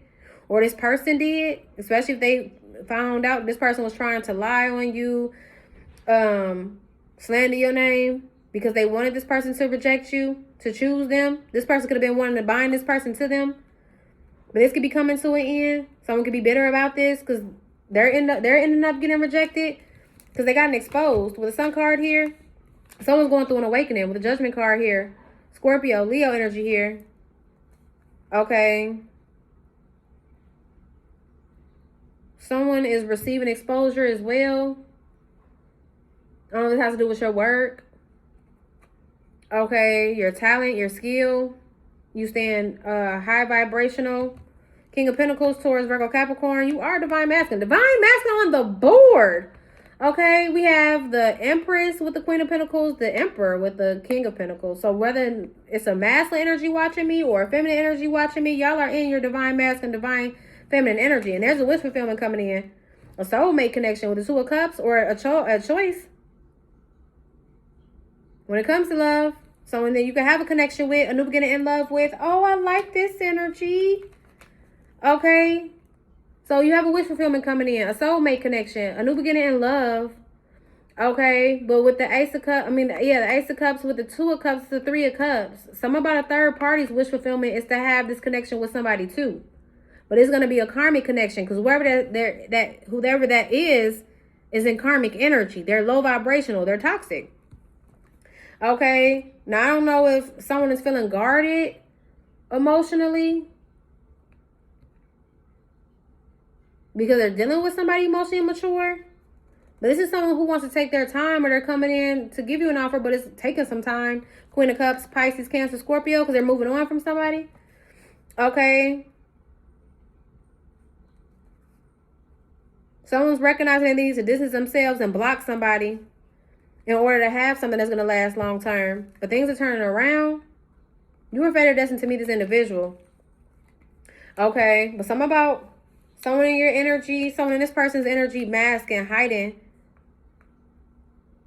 or this person did, especially if they found out this person was trying to lie on you, slander your name because they wanted this person to reject you, to choose them. This person could have been wanting to bind this person to them. But this could be coming to an end. Someone could be bitter about this because they're ending up getting rejected because they gotten exposed. With the Sun card here, someone's going through an awakening. With the Judgment card here, Scorpio, Leo energy here. Okay. Someone is receiving exposure as well. I don't know if it has to do with your work. Okay, your talent, your skill. You stand high vibrational. King of Pentacles, Taurus, Virgo, Capricorn. You are divine masculine. Divine masculine on the board. Okay, we have the Empress with the Queen of Pentacles, the Emperor with the King of Pentacles. So whether it's a masculine energy watching me or a feminine energy watching me, y'all are in your divine masculine, divine feminine energy. And there's a wish fulfillment coming in. A soulmate connection with the Two of Cups, or a choice. When it comes to love, someone that you can have a connection with, a new beginning in love with. Oh, I like this energy. Okay. So you have a wish fulfillment coming in, a soulmate connection, a new beginning in love. Okay. But with the Ace of Cups, the Ace of Cups with the Two of Cups, the Three of Cups. Something about a third party's wish fulfillment is to have this connection with somebody too. But it's going to be a karmic connection because whoever that is in karmic energy. They're low vibrational. They're toxic. Okay. Now, I don't know if someone is feeling guarded emotionally because they're dealing with somebody emotionally immature. But this is someone who wants to take their time, or they're coming in to give you an offer, but it's taking some time. Queen of Cups, Pisces, Cancer, Scorpio, because they're moving on from somebody. Okay. Someone's recognizing they need to distance themselves and block somebody in order to have something that's going to last long term. But things are turning around. You were fated destined to meet this individual. Okay. But something about someone in your energy, someone in this person's energy masking, hiding.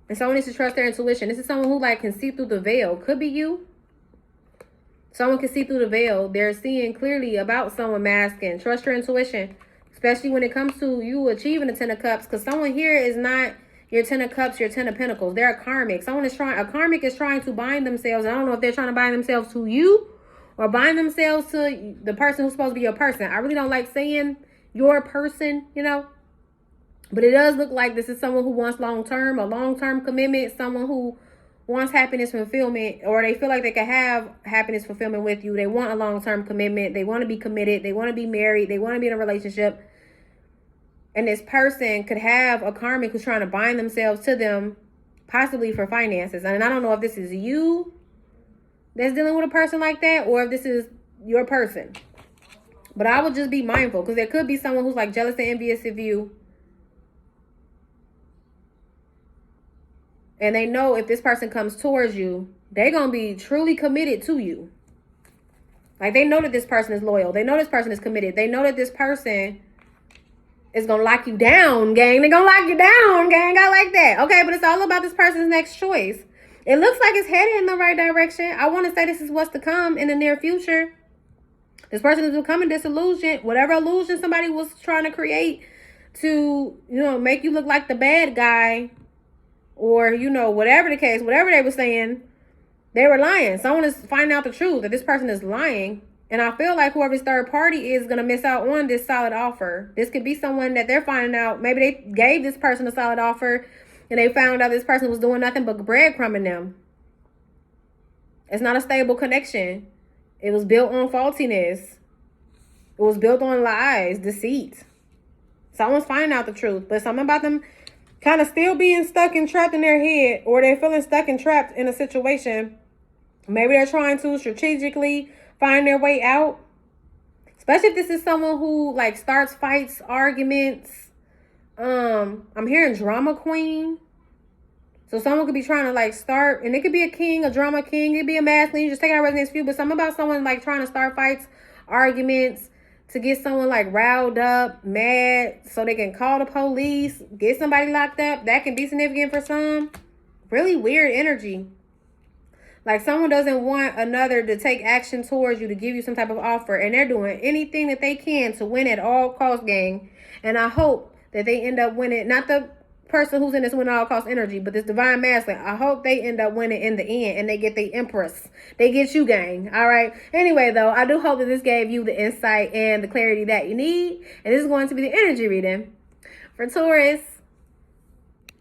And someone needs to trust their intuition. This is someone who can see through the veil. Could be you. Someone can see through the veil. They're seeing clearly about someone masking. Trust your intuition. Especially when it comes to you achieving the Ten of Cups. Because someone here is not your Ten of Cups, your Ten of Pentacles. They're a karmic. A karmic is trying to bind themselves. I don't know if they're trying to bind themselves to you or bind themselves to the person who's supposed to be your person. I really don't like saying your person, But it does look like this is someone who wants a long-term commitment, someone who wants happiness fulfillment, or they feel like they can have happiness fulfillment with you. They want a long-term commitment. They want to be committed. They want to be married. They want to be in a relationship. And this person could have a karmic who's trying to bind themselves to them, possibly for finances. And I don't know if this is you that's dealing with a person like that, or if this is your person. But I would just be mindful, because there could be someone who's jealous and envious of you. And they know if this person comes towards you, they're going to be truly committed to you. They know that this person is loyal. They know this person is committed. They know that this person is going to lock you down, gang. They're going to lock you down, gang. I like that. Okay, but it's all about this person's next choice. It looks like it's headed in the right direction. I want to say this is what's to come in the near future. This person is becoming disillusioned. Whatever illusion somebody was trying to create to, make you look like the bad guy, or, whatever the case, whatever they were saying, they were lying. Someone is finding out the truth that this person is lying. And I feel like whoever's third party is going to miss out on this solid offer. This could be someone that they're finding out. Maybe they gave this person a solid offer and they found out this person was doing nothing but breadcrumbing them. It's not a stable connection. It was built on faultiness. It was built on lies, deceit. Someone's finding out the truth, but something about them kind of still being stuck and trapped in their head, or they're feeling stuck and trapped in a situation. Maybe they're trying to strategically find their way out. Especially if this is someone who starts fights, arguments. I'm hearing drama queen. So someone could be trying to like start, and it could be a king, a drama king, it could be a masculine. You just take out resonance few, but something about someone like trying to start fights, arguments, to get someone like riled up, mad, so they can call the police, get somebody locked up. That can be significant for some. Really weird energy. Like someone doesn't want another to take action towards you, to give you some type of offer, and they're doing anything that they can to win at all costs, gang. And I hope that they end up winning, not the person who's in this win at all cost energy, but this divine masculine. I hope they end up winning in the end and they get the empress. They get you, gang. All right. Anyway, though, I do hope that this gave you the insight and the clarity that you need. And this is going to be the energy reading for Taurus.